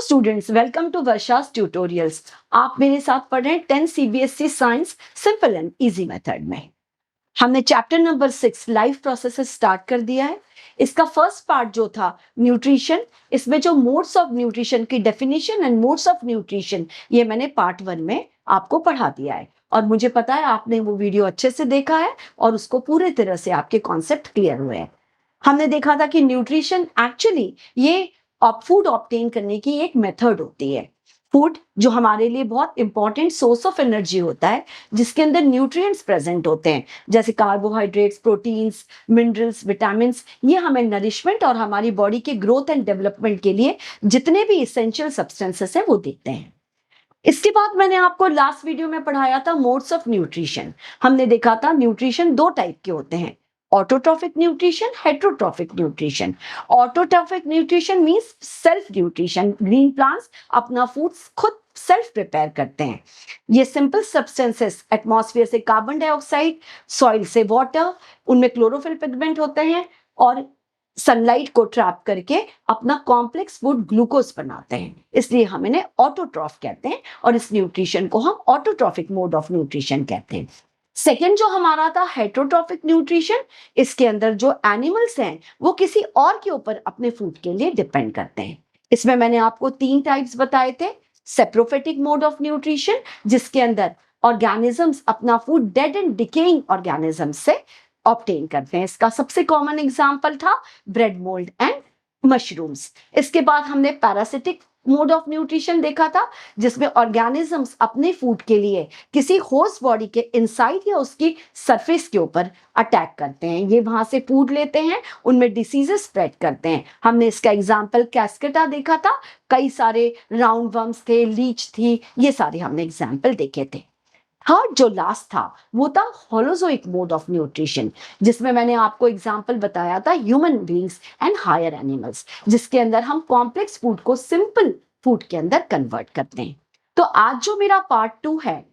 Students, welcome to Varsha's tutorials. आप मेरे साथ पढ़ रहे हैं 10 CBSE science simple and easy method में। हमने chapter number 6 life processes start कर दिया है। इसका फर्स्ट पार्ट जो था न्यूट्रिशन, इसमें जो मोड्स ऑफ न्यूट्रिशन की definition and modes of nutrition, ये मैंने पार्ट 1 में आपको पढ़ा दिया है और मुझे पता है आपने वो वीडियो अच्छे से देखा है और उसको पूरे तरह से आपके कॉन्सेप्ट क्लियर हुए हैं। हमने देखा था कि न्यूट्रिशन एक्चुअली ये फूड ऑब्टेन करने की एक मेथड होती है। फूड जो हमारे लिए बहुत इंपॉर्टेंट सोर्स ऑफ एनर्जी होता है, जिसके अंदर न्यूट्रिएंट्स प्रेजेंट होते हैं, जैसे कार्बोहाइड्रेट्स, प्रोटीन्स, मिनरल्स, विटामिन्स। ये हमें नरिशमेंट और हमारी बॉडी के ग्रोथ एंड डेवलपमेंट के लिए जितने भी इसेंशियल सब्सटेंसेस हैं वो देते हैं। इसके बाद मैंने आपको लास्ट वीडियो में पढ़ाया था मोड्स ऑफ न्यूट्रिशन। हमने देखा था न्यूट्रिशन दो टाइप के होते हैं, autotrophic nutrition, heterotrophic nutrition. Autotrophic nutrition means self nutrition. Green plants अपना फूड खुद सेल्फ प्रिपेयर करते हैं। ये सिंपल सब्सटेंसेस एटमॉस्फेयर से कार्बन डाइऑक्साइड, सॉइल से वाटर, उनमें क्लोरोफिल पिगमेंट होते हैं और सनलाइट को ट्रैप करके अपना कॉम्प्लेक्स फूड ग्लूकोज बनाते हैं, इसलिए हम इन्हें ऑटोट्रॉफ कहते हैं और इस न्यूट्रिशन को हम ऑटोट्रॉफिक मोड ऑफ न्यूट्रिशन कहते हैं। सेकेंड जो हमारा था हेट्रोट्रॉफिक न्यूट्रिशन, इसके अंदर जो एनिमल्स हैं वो किसी और के ऊपर अपने फूड के लिए डिपेंड करते हैं। इसमें मैंने आपको 3 टाइप्स बताए थे। सेप्रोफिटिक मोड ऑफ न्यूट्रिशन, जिसके अंदर ऑर्गेनिजम्स अपना food dead and decaying organisms से ऑब्टेन करते हैं। इसका सबसे कॉमन एग्जांपल था ब्रेड मोल्ड एंड मशरूम्स। इसके बाद हमने पैरासिटिक मोड ऑफ न्यूट्रिशन देखा था, जिसमें ऑर्गेनिजम्स अपने फूड के लिए किसी होस्ट बॉडी के इनसाइड या उसकी सरफेस के ऊपर अटैक करते हैं। ये वहां से फूड लेते हैं, उनमें डिसीजेस स्प्रेड करते हैं। हमने इसका एग्जांपल कैस्केटा देखा था, कई सारे राउंड वर्म्स थे, लीच थी, ये सारे हमने एग्जांपल देखे थे। थर्ड जो लास्ट था वो था होलोजोइक मोड ऑफ न्यूट्रिशन, जिसमें मैंने आपको एग्जांपल बताया था human beings and higher animals, जिसके अंदर हम कॉम्प्लेक्स फूड को सिंपल फूड के अंदर कन्वर्ट करते हैं। तो आज जो मेरा पार्ट 2 है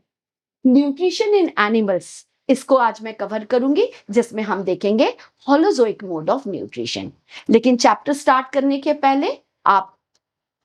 न्यूट्रिशन इन एनिमल्स, इसको आज मैं कवर करूंगी, जिसमें हम देखेंगे होलोजोइक मोड ऑफ न्यूट्रिशन। लेकिन चैप्टर स्टार्ट करने के पहले आप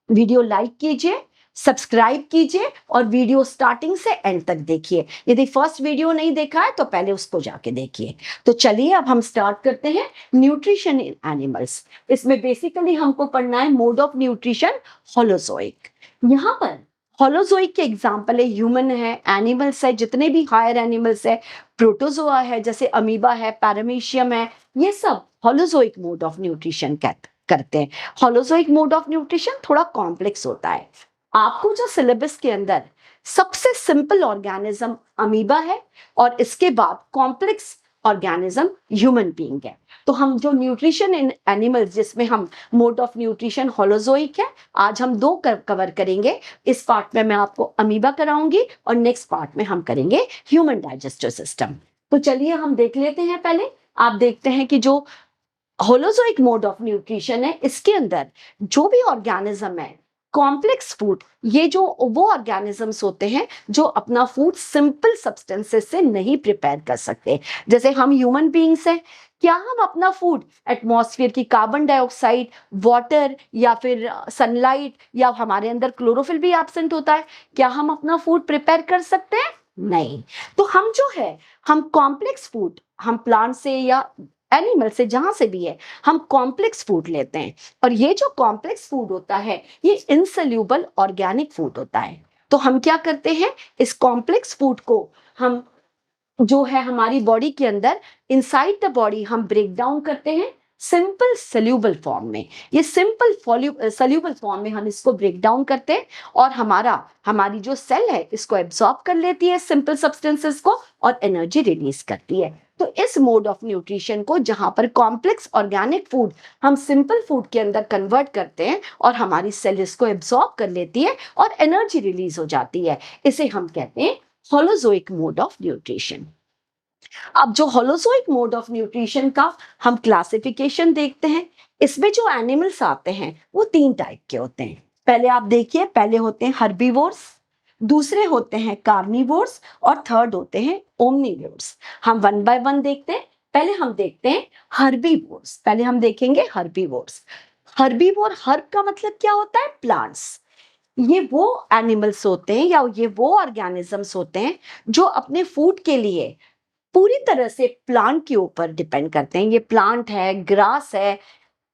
वीडियो लाइक कीजिए, सब्सक्राइब कीजिए और वीडियो स्टार्टिंग से एंड तक देखिए। यदि फर्स्ट वीडियो नहीं देखा है तो पहले उसको जाके देखिए। तो चलिए अब हम स्टार्ट करते हैं न्यूट्रिशन इन एनिमल्स। इसमें बेसिकली हमको पढ़ना है मोड ऑफ न्यूट्रिशन होलोजोइक। यहाँ पर होलोजोइक के एग्जाम्पल है ह्यूमन है, एनिमल्स है, जितने भी हायर एनिमल्स है, प्रोटोजोआ है जैसे अमीबा है, पैरामीशियम है, ये सब होलोजोइक मोड ऑफ न्यूट्रिशन करते हैं। होलोजोइक मोड ऑफ न्यूट्रिशन थोड़ा कॉम्प्लेक्स होता है। आपको जो सिलेबस के अंदर सबसे सिंपल ऑर्गेनिज्म अमीबा है और इसके बाद कॉम्प्लेक्स ऑर्गेनिज्म ह्यूमन बीइंग है। तो हम जो न्यूट्रिशन इन एनिमल्स, जिसमें हम मोड ऑफ न्यूट्रिशन होलोजोइक है, आज हम 2 कवर करेंगे। इस पार्ट में मैं आपको अमीबा कराऊंगी और नेक्स्ट पार्ट में हम करेंगे ह्यूमन डाइजेस्टिव सिस्टम। तो चलिए हम देख लेते हैं। पहले आप देखते हैं कि जो होलोजोइक मोड ऑफ न्यूट्रिशन है, इसके अंदर जो भी ऑर्गेनिज्म है कॉम्प्लेक्स फूड, ये जो वो ऑर्गेनिजम्स होते हैं जो अपना फूड सिंपल सब्सटेंसेस से नहीं प्रिपेयर कर सकते। जैसे हम ह्यूमन बीइंग्स हैं, क्या हम अपना फूड एटमॉस्फेयर की कार्बन डाइऑक्साइड, वाटर या फिर सनलाइट या हमारे अंदर क्लोरोफिल भी एब्सेंट होता है, क्या हम अपना फूड प्रिपेयर कर सकते हैं? नहीं। तो हम जो है हम कॉम्प्लेक्स फूड, हम प्लांट से या एनिमल से, जहां से भी है, हम कॉम्प्लेक्स फूड लेते हैं और ये जो कॉम्प्लेक्स फूड होता है ये इनसोल्यूबल ऑर्गेनिक फूड होता है। तो हम क्या करते हैं, इस कॉम्प्लेक्स फूड को हम जो है हमारी बॉडी के अंदर इनसाइड द बॉडी हम ब्रेक डाउन करते हैं सिंपल सोल्यूबल फॉर्म में। ये सिंपल सोल्यूबल फॉर्म में हम इसको ब्रेक डाउन करते हैं और हमारी जो सेल है इसको एब्सॉर्ब कर लेती है सिंपल सब्सटेंसेस को और एनर्जी रिलीज करती है। तो इस मोड ऑफ न्यूट्रिशन को, जहां पर कॉम्प्लेक्स ऑर्गेनिक फूड हम सिंपल फूड के अंदर कन्वर्ट करते हैं और हमारी सेल इसको एब्सॉर्ब कर लेती है और एनर्जी रिलीज हो जाती है, इसे हम कहते हैं होलोजोइक मोड ऑफ न्यूट्रिशन। अब जो होलोजोइक मोड ऑफ न्यूट्रिशन का हम क्लासिफिकेशन देखते हैं, इसमें जो एनिमल्स आते हैं वो 3 टाइप के होते हैं। पहले आप देखिए, पहले होते हैं हर्बीवोर्स, दूसरे होते हैं कार्निवोर्स और थर्ड होते हैं ओमनिवोर्स। हम 1 बाय 1 देखते हैं। पहले हम देखते हैं हर्बीवोर्स। पहले हम देखेंगे हर्बीवोर्स। हर्बीवोर, हर्ब का मतलब क्या होता है? प्लांट्स। ये वो एनिमल्स होते हैं या ये वो ऑर्गेनिजम्स होते हैं जो अपने फूड के लिए पूरी तरह से प्लांट के ऊपर डिपेंड करते हैं। ये प्लांट है, ग्रास है,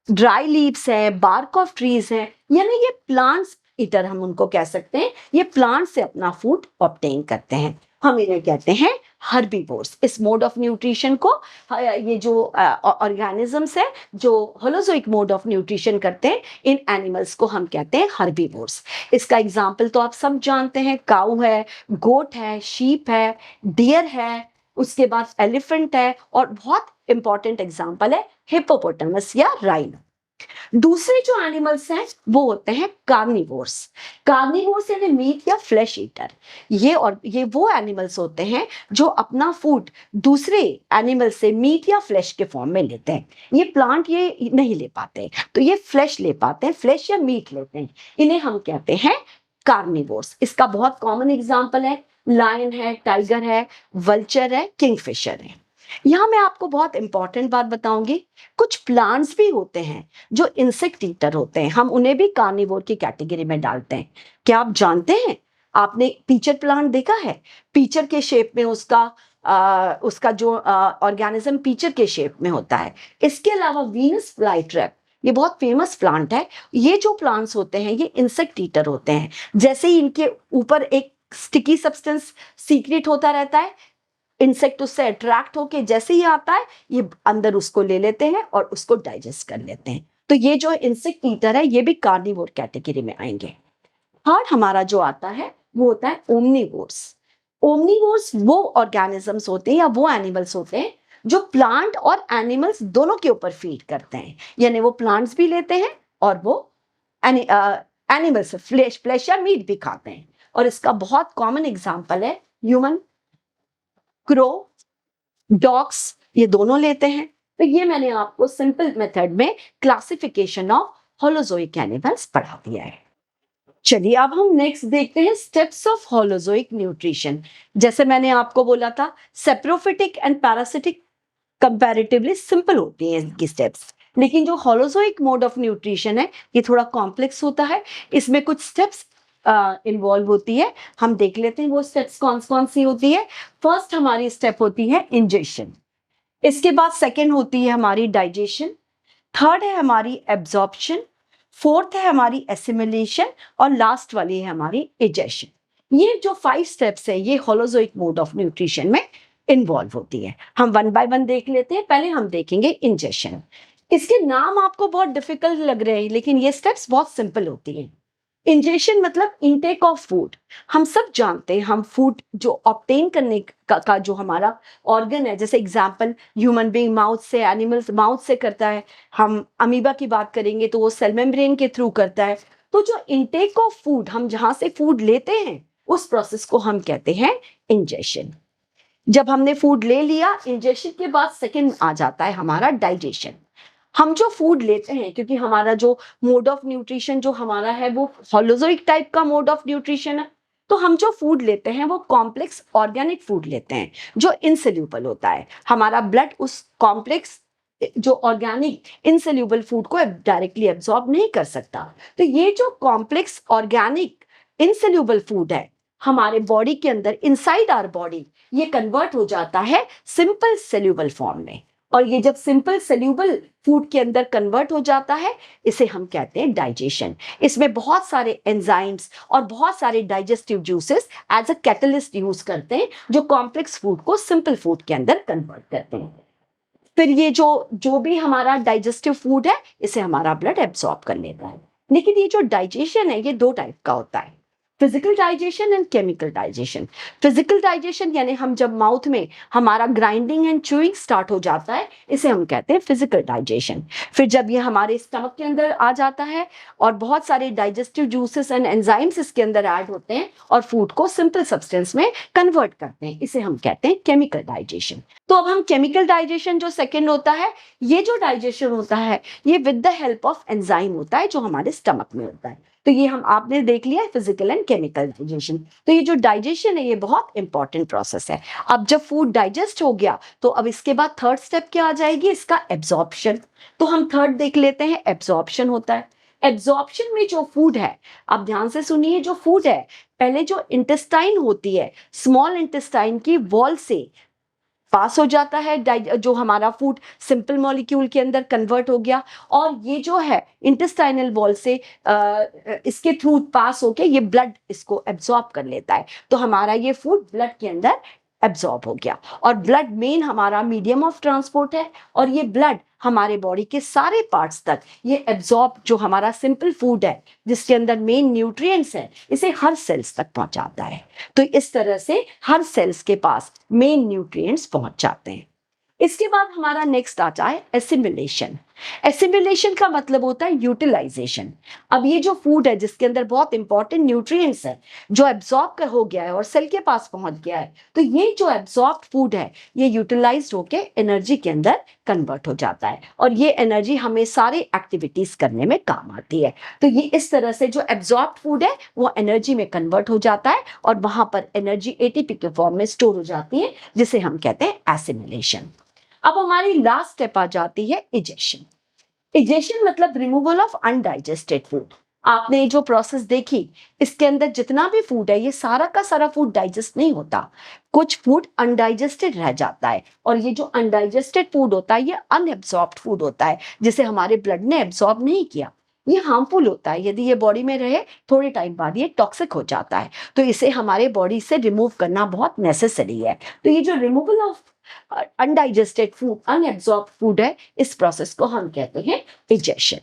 ड्राई लीव्स है, बार्क ऑफ ट्रीज है, यानी ये प्लांट्स ईटर हम उनको कह सकते हैं। ये प्लांट से अपना फूड ऑब्टेन करते हैं। हम इन्हें कहते हैं हर्बीवोर्स। इस मोड ऑफ न्यूट्रिशन को ये जो ऑर्गेनिजम्स है जो होलोजोइक मोड ऑफ न्यूट्रिशन करते हैं, इन एनिमल्स को हम कहते हैं हर्बीवोर्स। इसका एग्जाम्पल तो आप सब जानते हैं, काऊ है, गोट है, शीप है, डियर है, उसके बाद एलिफेंट है, और बहुत इंपॉर्टेंट एग्जाम्पल है हिप्पोपोटामस या राइनो। दूसरे जो एनिमल्स हैं वो होते हैं कार्निवोर्स। कार्निवोर्स यानी मीट या फ्लैश ईटर। ये वो एनिमल्स होते हैं जो अपना फूड दूसरे एनिमल से मीट या फ्लैश के फॉर्म में लेते हैं। ये प्लांट ये नहीं ले पाते, तो ये फ्लैश ले पाते हैं, फ्लैश या मीट लेते हैं। इन्हें हम कहते हैं कार्निवोर्स। इसका बहुत कॉमन एग्जाम्पल है लायन है, टाइगर है, वल्चर है, किंगफिशर है। यहां मैं आपको बहुत इंपॉर्टेंट बात बताऊंगी, कुछ प्लांट्स भी होते हैं जो इंसेक्ट ईटर होते हैं, हम उन्हें भी कार्निवोर की कैटेगरी में डालते हैं। क्या आप जानते हैं, आपने पीचर प्लांट देखा है? पीचर के शेप में उसका जो ऑर्गेनिज्म पीचर के शेप में होता है। इसके अलावा वीनस फ्लाईट्रैप, ये बहुत फेमस प्लांट है। ये जो प्लांट्स होते हैं ये इंसेक्ट ईटर होते हैं। जैसे ही इनके ऊपर एक स्टिकी सब्सटेंस सीक्रेट होता रहता है, इंसेक्ट उससे अट्रैक्ट होके जैसे ही आता है ये अंदर उसको ले लेते हैं और उसको डाइजेस्ट कर लेते हैं। तो ये जो इंसेक्ट ईटर है ये भी कार्निवोर कैटेगरी में आएंगे। थर्ड हमारा जो आता है वो होता है ओमनीवोर्स। ओमनीवोर्स वो ऑर्गेनिजम्स होते हैं या वो एनिमल्स होते हैं जो प्लांट और एनिमल्स दोनों के ऊपर फीड करते हैं, यानी वो प्लांट्स भी लेते हैं और वो एनिमल्स फ्लैश या मीट भी खाते हैं। और इसका बहुत कॉमन एग्जाम्पल है ह्यूमन, क्रो, डॉग्स, ये दोनों लेते हैं। तो ये मैंने आपको सिंपल मेथड में क्लासिफिकेशन ऑफ होलोजोइक एनिमल्स पढ़ा दिया है। चलिए अब हम नेक्स्ट देखते हैं स्टेप्स ऑफ होलोजोइक न्यूट्रिशन। जैसे मैंने आपको बोला था saprophytic and parasitic comparatively simple होती हैं इनकी स्टेप्स, लेकिन जो होलोजोइक मोड ऑफ न्यूट्रिशन है ये थोड़ा कॉम्प्लेक्स होता है। इसमें कुछ स्टेप्स इन्वॉल्व होती है। हम देख लेते हैं वो स्टेप्स कौन कौन सी होती है। फर्स्ट हमारी स्टेप होती है इंजेशन, इसके बाद सेकंड होती है हमारी डाइजेशन, थर्ड है हमारी एब्जॉर्प्शन, फोर्थ है हमारी एसिमिलेशन, और लास्ट वाली है हमारी इजेशन। ये जो 5 स्टेप्स है ये होलोजोइक मोड ऑफ न्यूट्रिशन में इन्वॉल्व होती है। हम वन बाय वन देख लेते हैं। पहले हम देखेंगे इंजेशन। इसके नाम आपको बहुत डिफिकल्ट लग रहे हैं लेकिन ये स्टेप्स बहुत सिंपल होती हैं। इंजेशन मतलब इनटेक ऑफ फूड। हम सब जानते हैं हम फूड जो ऑब्टेन करने का जो हमारा ऑर्गन है, जैसे एग्जांपल ह्यूमन बीइंग माउथ से, एनिमल्स माउथ से करता है, हम अमीबा की बात करेंगे तो वो सेल मेम्ब्रेन के थ्रू करता है। तो जो इनटेक ऑफ फूड, हम जहां से फूड लेते हैं उस प्रोसेस को हम कहते हैं इंजेशन। जब हमने फूड ले लिया, इंजेशन के बाद सेकंड आ जाता है हमारा डाइजेशन। हम जो फूड लेते हैं, क्योंकि हमारा जो मोड ऑफ न्यूट्रिशन जो हमारा है वो होलोजोइक टाइप का मोड ऑफ न्यूट्रिशन है, तो हम जो फूड लेते हैं वो कॉम्प्लेक्स ऑर्गेनिक फूड लेते हैं जो इनसेल्यूबल होता है। हमारा ब्लड उस कॉम्प्लेक्स जो ऑर्गेनिक इनसेल्यूबल फूड को डायरेक्टली एब्जॉर्ब नहीं कर सकता। तो ये जो कॉम्प्लेक्स ऑर्गेनिक इनसेल्यूबल फूड है हमारे बॉडी के अंदर, इनसाइड आवर बॉडी, ये कन्वर्ट हो जाता है सिंपल सेल्यूबल फॉर्म में। और ये जब सिंपल सेल्यूबल फूड के अंदर कन्वर्ट हो जाता है इसे हम कहते हैं डाइजेशन। इसमें बहुत सारे एंजाइम्स और बहुत सारे digestive juices as a catalyst use करते हैं जो कॉम्प्लेक्स फूड को सिंपल फूड के अंदर कन्वर्ट करते हैं। फिर ये जो भी हमारा डाइजेस्टिव फूड है इसे हमारा ब्लड एब्सॉर्ब कर लेता है। लेकिन ये जो डाइजेशन है ये 2 टाइप का होता है, physical digestion and chemical digestion. Physical digestion यानी हम जब माउथ में हमारा ग्राइंडिंग एंड च्यूइंग स्टार्ट हो जाता है इसे हम कहते हैं फिजिकल डाइजेशन। फिर जब ये हमारे स्टमक के अंदर आ जाता है और बहुत सारे डाइजेस्टिव जूसेस एंड एंजाइम्स इसके अंदर ऐड होते हैं और फूड को सिंपल सब्सटेंस में कन्वर्ट करते हैं, इसे हम कहते हैं केमिकल डाइजेशन। तो अब हम केमिकल डाइजेशन जो सेकेंड होता है, ये जो डाइजेशन होता है ये with the help of enzyme होता है जो हमारे स्टमक में होता है। तो ये हम आपने देख लिया है फिजिकल एंड केमिकल डाइजेशन। तो ये जो डाइजेशन है ये बहुत इंपॉर्टेंट प्रोसेस है। अब जब फूड डाइजेस्ट हो गया तो अब इसके बाद थर्ड स्टेप क्या आ जाएगी, इसका एब्जॉर्प्शन। तो हम थर्ड देख लेते हैं, एब्जॉर्प्शन होता है। एब्जॉर्प्शन में जो फूड है, आप ध्यान से सुनिए, जो फूड है पहले जो इंटेस्टाइन होती है, स्मॉल इंटेस्टाइन की वॉल से पास हो जाता है, जो हमारा फूड सिंपल मॉलिक्यूल के अंदर कन्वर्ट हो गया, और ये जो है इंटेस्टाइनल वॉल से इसके थ्रू पास होके ये ब्लड इसको एब्जॉर्ब कर लेता है, तो हमारा ये फूड ब्लड के अंदर एब्जॉर्ब हो गया। और ब्लड मेन हमारा मीडियम ऑफ ट्रांसपोर्ट है, और ये ब्लड हमारे बॉडी के सारे पार्ट्स तक ये एब्जॉर्ब, जो हमारा सिंपल फूड है जिसके अंदर मेन न्यूट्रिएंट्स है, इसे हर सेल्स तक पहुंचाता है। तो इस तरह से हर सेल्स के पास मेन न्यूट्रिएंट्स पहुंच जाते हैं। इसके बाद हमारा नेक्स्ट आता है एसिमिलेशन। एसिमिलेशन का मतलब होता है यूटिलाइजेशन। अब ये जो फूड है जिसके अंदर बहुत इंपॉर्टेंट न्यूट्रिएंट्स है, जो एब्जॉर्ब हो गया है और सेल के पास पहुंच गया है, तो ये जो एब्जॉर्ब फूड है ये यूटिलाइज होके एनर्जी के अंदर कन्वर्ट हो जाता है, और ये एनर्जी हमें सारी एक्टिविटीज करने में काम आती है। तो ये इस तरह से जो एब्जॉर्ब फूड है वो एनर्जी में कन्वर्ट हो जाता है, और वहां पर एनर्जी एटीपी के फॉर्म में स्टोर हो जाती है, जिसे हम कहते हैं एसिमिलेशन। अब हमारी लास्ट स्टेप आ जाती है इजेशन। इजेशन मतलब रिमूवल ऑफ अनडाइजेस्टेड फूड। आपने जो प्रोसेस देखी, इसके अंदर जितना भी फूड है ये सारा का सारा फूड डाइजेस्ट नहीं होता, कुछ फूड अनडाइजेस्टेड रह जाता है, और ये जो अनडाइजेस्टेड फूड होता है ये अनएब्सॉर्ब्ड फूड होता है, जिसे हमारे ब्लड ने एब्सॉर्ब नहीं किया। ये हार्मफुल होता है, यदि ये बॉडी में रहे थोड़े टाइम बाद ये टॉक्सिक हो जाता है, तो इसे हमारे बॉडी से रिमूव करना बहुत नेसेसरी है। तो ये जो removal of undigested food, unabsorb food है, इस प्रोसेस को हम कहते हैं इजेशन।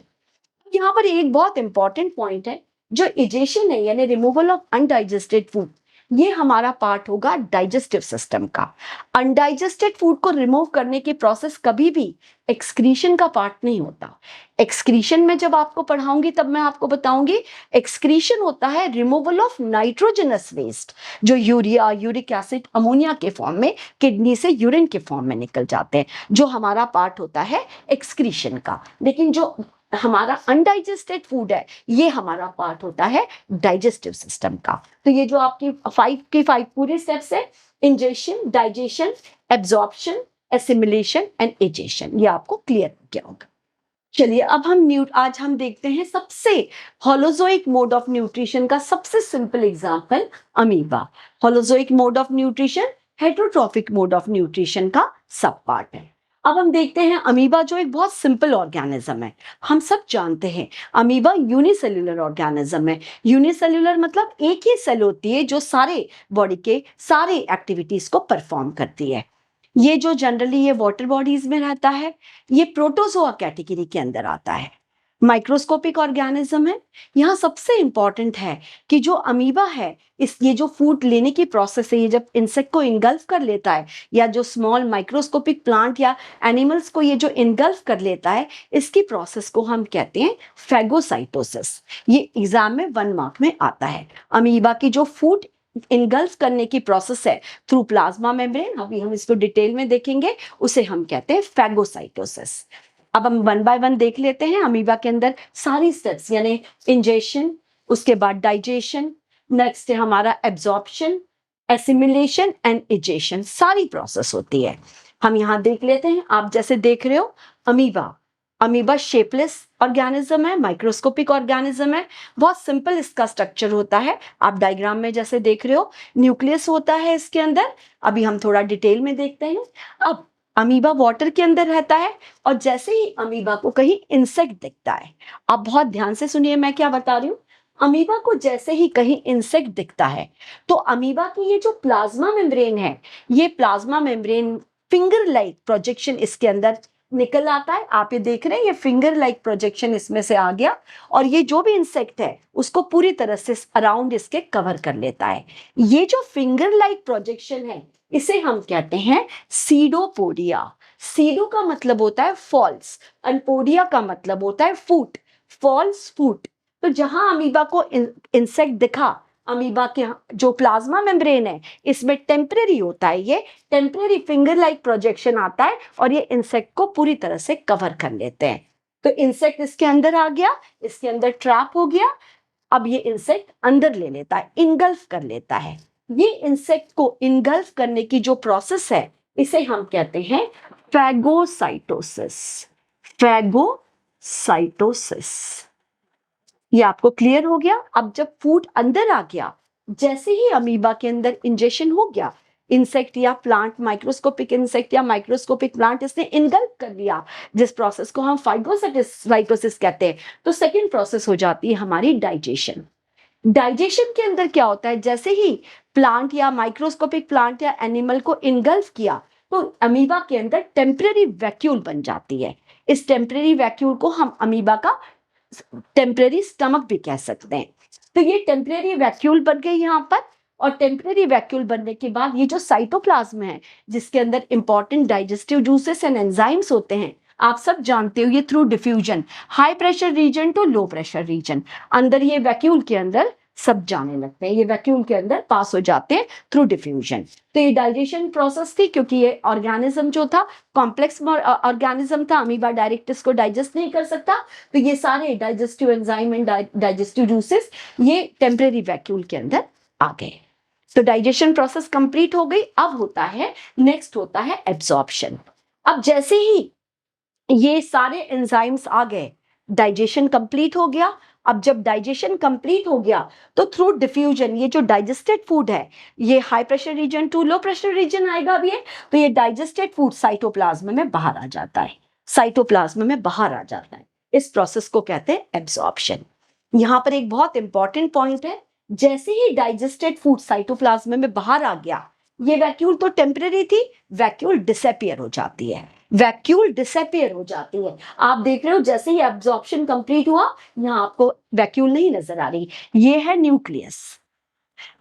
यहाँ पर एक बहुत इंपॉर्टेंट पॉइंट है, जो इजेशन है यानी रिमूवल ऑफ अनडाइजेस्टेड फूड, ये हमारा पार्ट होगा डाइजेस्टिव सिस्टम का। अनडाइजेस्टेड फूड को रिमूव करने की प्रोसेस कभी भी एक्सक्रीशन का पार्ट नहीं होता। एक्सक्रीशन में जब आपको पढ़ाऊंगी तब मैं आपको बताऊंगी, एक्सक्रीशन होता है रिमूवल ऑफ नाइट्रोजनस वेस्ट, जो यूरिया, यूरिक एसिड, अमोनिया के फॉर्म में किडनी से यूरिन के फॉर्म में निकल जाते हैं, जो हमारा पार्ट होता है एक्सक्रीशन का। लेकिन जो हमारा अनडाइजेस्टेड फूड है ये हमारा पार्ट होता है डाइजेस्टिव सिस्टम का। तो ये जो आपकी 5 पूरे स्टेप्स है, ingestion, digestion, absorption, assimilation and egestion, ये आपको क्लियर हो गया होगा। चलिए अब आज हम देखते हैं सबसे होलोजोइक मोड ऑफ न्यूट्रिशन का सबसे simple example, amoeba. Holozoic mode of nutrition heterotrophic mode of nutrition का सब पार्ट है। अब हम देखते हैं अमीबा, जो एक बहुत सिंपल ऑर्गेनिज्म है। हम सब जानते हैं अमीबा यूनिसेल्युलर ऑर्गेनिज्म है। यूनिसेल्युलर मतलब एक ही सेल होती है जो सारे बॉडी के सारे एक्टिविटीज को परफॉर्म करती है। ये जो जनरली ये वाटर बॉडीज में रहता है, ये प्रोटोजोआ कैटेगरी के अंदर आता है, माइक्रोस्कोपिक ऑर्गेनिज्म है। यहाँ सबसे इंपॉर्टेंट है कि जो अमीबा है, ये जो फूड लेने की प्रोसेस है, ये जब इंसेक्ट को इनगल्फ कर लेता है, या जो स्मॉल माइक्रोस्कोपिक प्लांट या एनिमल्स को ये जो इनगल्फ कर लेता है, इसकी प्रोसेस को हम कहते हैं फैगोसाइटोसिस। ये एग्जाम में 1 मार्क में आता है। अमीबा की जो फूड इनगल्फ करने की प्रोसेस है थ्रू प्लाज्मा मेम्ब्रेन, अभी हम इसको डिटेल में देखेंगे, उसे हम कहते हैं फैगोसाइटोसिस। अब हम 1 बाय 1 देख लेते हैं अमीबा के अंदर सारी स्टेप्स, यानी इंजेशन, उसके बाद डाइजेशन, नेक्स्ट है हमारा एब्जॉर्प्शन, एसिमिलेशन एंड इजेशन, सारी प्रोसेस होती है। हम यहाँ देख लेते हैं, आप जैसे देख रहे हो अमीबा शेपलेस ऑर्गेनिज्म है, माइक्रोस्कोपिक ऑर्गेनिज्म है, बहुत सिंपल इसका स्ट्रक्चर होता है। आप डायग्राम में जैसे देख रहे हो, न्यूक्लियस होता है इसके अंदर। अभी हम थोड़ा डिटेल में देखते हैं। अब अमीबा वाटर के अंदर रहता है, और जैसे ही अमीबा को कहीं इंसेक्ट दिखता है, आप बहुत ध्यान से सुनिए मैं क्या बता रही हूँ। अमीबा को जैसे ही कहीं इंसेक्ट दिखता है, तो अमीबा की ये जो प्लाज्मा मेम्ब्रेन है, ये plasma membrane finger like projection इसके अंदर निकल आता है। आप ये देख रहे हैं, ये फिंगर लाइक प्रोजेक्शन इसमें से आ गया, और ये जो भी इंसेक्ट है उसको पूरी तरह से अराउंड इसके कवर कर लेता है। ये जो फिंगर लाइक प्रोजेक्शन है, इसे हम कहते हैं सीडोपोडिया। सीडो का मतलब होता है फॉल्स, और पोडिया का मतलब होता है फूट, फॉल्स फूट। तो जहां अमीबा को इंसेक्ट दिखा, अमीबा के जो प्लाज्मा मेम्ब्रेन है इसमें टेम्परेरी होता है, ये टेम्परेरी फिंगर लाइक प्रोजेक्शन आता है, और ये इंसेक्ट को पूरी तरह से कवर कर लेते हैं। तो इंसेक्ट इसके अंदर आ गया, इसके अंदर ट्रैप हो गया। अब ये इंसेक्ट अंदर ले लेता है, इनगल्फ कर लेता है। ये इंसेक्ट को इनगल्फ करने की जो प्रोसेस है, इसे हम कहते हैं फैगोसाइटोसिस। फैगोसाइटोसिस। ये आपको क्लियर हो गया। अब जब फूड अंदर आ गया, जैसे ही अमीबा के अंदर इंजेक्शन हो गया, इंसेक्ट या प्लांट, माइक्रोस्कोपिक इंसेक्ट या माइक्रोस्कोपिक प्लांट इसने इनगल्फ कर लिया, जिस प्रोसेस को हम फाइटोसिस कहते हैं, तो सेकेंड प्रोसेस हो जाती है हमारी डाइजेशन। डाइजेशन के अंदर क्या होता है, जैसे ही प्लांट या माइक्रोस्कोपिक प्लांट या एनिमल को इनगल्फ किया, तो अमीबा के अंदर टेम्पररी वैक्यूल बन जाती है। इस टेम्पररी वैक्यूल को हम अमीबा का टेम्पररी स्टमक भी कह सकते हैं। तो ये टेम्पररी वैक्यूल बन गई यहाँ पर, और टेम्पररी वैक्यूल बनने के बाद ये जो साइटोप्लाज्म है, जिसके अंदर important digestive juices and enzymes होते हैं, आप सब जानते हो, ये through diffusion, high pressure region to low pressure region, अंदर ये वैक्यूल के अंदर सब जाने लगते हैं, ये वैक्यूल के अंदर पास हो जाते हैं थ्रू डिफ्यूजन। तो ये डाइजेशन प्रोसेस थी, क्योंकि ये ऑर्गेनिज्म जो था कॉम्प्लेक्स ऑर्गेनिज्म था, अमीबा डायरेक्ट इसको डाइजेस्ट नहीं कर सकता, तो ये सारे digestive enzyme and digestive juices ये टेम्परेरी वैक्यूल के अंदर आ गए। तो डाइजेशन प्रोसेस कंप्लीट हो गई। अब होता है, नेक्स्ट होता है एब्जॉर्प्शन। अब जैसे ही ये सारे एंजाइम्स आ गए, डाइजेशन कंप्लीट हो गया। अब जब डाइजेशन कंप्लीट हो गया, तो थ्रू डिफ्यूजन ये जो डाइजेस्टेड फूड है, ये high pressure region to low pressure region आएगा अब ये, तो ये डाइजेस्टेड फूड साइटोप्लाज्म में बाहर आ जाता है, साइटोप्लाज्म में बाहर आ जाता है। इस प्रोसेस को कहते हैं एब्जॉर्प्शन। यहाँ पर एक बहुत इंपॉर्टेंट पॉइंट है, जैसे ही डाइजेस्टेड फूड साइटोप्लाज्म में बाहर आ गया, ये वैक्यूल तो टेम्परेरी थी, वैक्यूल डिसअपियर हो जाती है, वैक्यूल डिसअपियर हो जाती है। आप देख रहे हो जैसे ही एब्जॉर्प्शन कंप्लीट हुआ, यहाँ आपको वैक्यूल नहीं नजर आ रही, ये है न्यूक्लियस,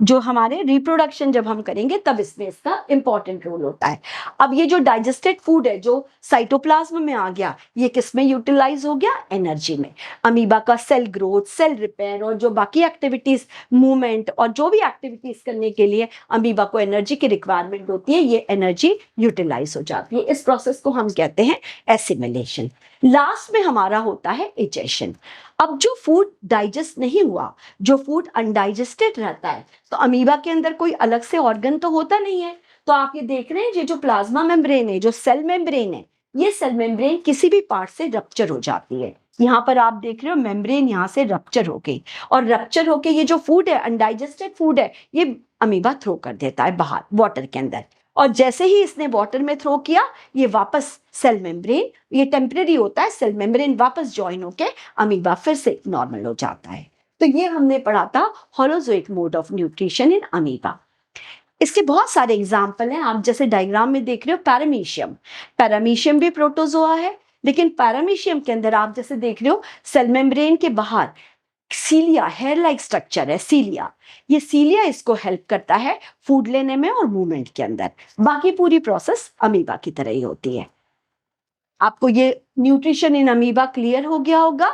जो हमारे रिप्रोडक्शन जब हम करेंगे तब इसमें इसका इंपॉर्टेंट रोल होता है। अब ये जो डाइजेस्टेड फूड है जो साइटोप्लाज्म में आ गया, ये किस में यूटिलाइज हो गया, एनर्जी में। अमीबा का सेल ग्रोथ, सेल रिपेयर और जो बाकी एक्टिविटीज, मूवमेंट और जो भी एक्टिविटीज करने के लिए अमीबा को एनर्जी की रिक्वायरमेंट होती है, ये एनर्जी यूटिलाइज हो जाती है। इस प्रोसेस को हम कहते हैं एसिमिलेशन। लास्ट में हमारा होता है इजेशन। अब जो फूड डाइजेस्ट नहीं हुआ, जो फूड अनडाइजेस्टेड रहता है, तो अमीबा के अंदर कोई अलग से ऑर्गन तो होता नहीं है, तो आप ये देख रहे हैं, ये जो प्लाज्मा मेम्ब्रेन है, जो सेल मेम्ब्रेन है, ये सेल मेम्ब्रेन किसी भी पार्ट से रप्चर हो जाती है। यहाँ पर आप देख रहे हो मेम्ब्रेन यहाँ से रप्चर हो गई, और रप्चर होके ये जो फूड है, अनडाइजेस्टेड फूड है, ये अमीबा थ्रो कर देता है बाहर वाटर के अंदर। और जैसे ही इसने वाटर में थ्रो किया, ये वापस सेल मेम्ब्रेन, ये टेम्परेरी होता है, सेल मेम्ब्रेन वापस ज्वाइन होके अमीबा फिर से नॉर्मल हो जाता है। तो ये हमने पढ़ा था holozoic mode of nutrition in amoeba. इसके बहुत सारे एग्जाम्पल हैं, आप जैसे डायग्राम में देख रहे हो, पैरामीशियम, पैरामीशियम भी प्रोटोजोआ है, लेकिन पैरामीशियम के अंदर आप जैसे देख रहे हो सेल मेम्ब्रेन के बाहर सीलिया, हेयर लाइक स्ट्रक्चर है सीलिया, ये सीलिया इसको हेल्प करता है फूड लेने में और मूवमेंट के अंदर। बाकी पूरी प्रोसेस अमीबा की तरह ही होती है। आपको ये न्यूट्रिशन इन अमीबा क्लियर हो गया होगा।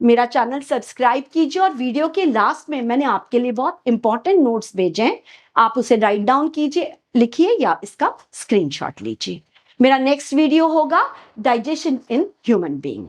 मेरा चैनल सब्सक्राइब कीजिए, और वीडियो के लास्ट में मैंने आपके लिए बहुत इंपॉर्टेंट नोट्स भेजे हैं, आप उसे राइट डाउन कीजिए, लिखिए या इसका स्क्रीनशॉट लीजिए। मेरा नेक्स्ट वीडियो होगा डाइजेशन इन ह्यूमन बीइंग।